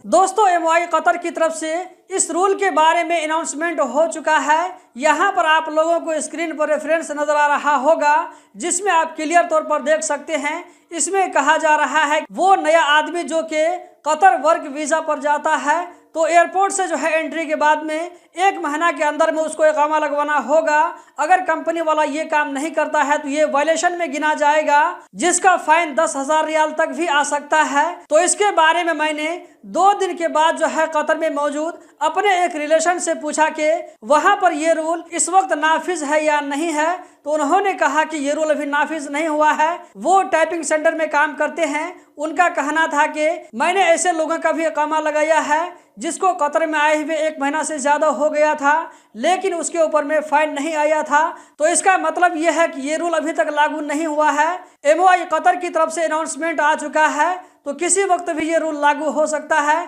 दोस्तों MOI Qatar की तरफ से इस रूल के बारे में अनाउंसमेंट हो चुका है। यहाँ पर आप लोगों को स्क्रीन पर रेफरेंस नजर आ रहा होगा, जिसमें आप क्लियर तौर पर देख सकते हैं। इसमें कहा जा रहा है वो नया आदमी जो कि कतर वर्क वीज़ा पर जाता है तो एयरपोर्ट से जो है एंट्री के बाद में 1 महीना के अंदर में उसको इकामा लगवाना होगा। अगर कंपनी वाला ये काम नहीं करता है तो ये वायलेशन में गिना जाएगा, जिसका फाइन 10,000 रियाल तक भी आ सकता है। तो इसके बारे में मैंने 2 दिन के बाद जो है कतर में मौजूद अपने एक रिलेशन से पूछा कि वहां पर ये रूल इस वक्त नाफिज है या नहीं है। तो उन्होंने कहा कि ये रूल अभी नाफिज नहीं हुआ है। वो टाइपिंग सेंटर में काम करते हैं। उनका कहना था कि मैंने ऐसे लोगों का भी इकामा लगाया है जिसको कतर में आए हुए 1 महीना से ज़्यादा हो गया था, लेकिन उसके ऊपर में फाइन नहीं आया था। तो इसका मतलब यह है कि ये रूल अभी तक लागू नहीं हुआ है। एमओआई कतर की तरफ से अनाउंसमेंट आ चुका है, तो किसी वक्त भी ये रूल लागू हो सकता है।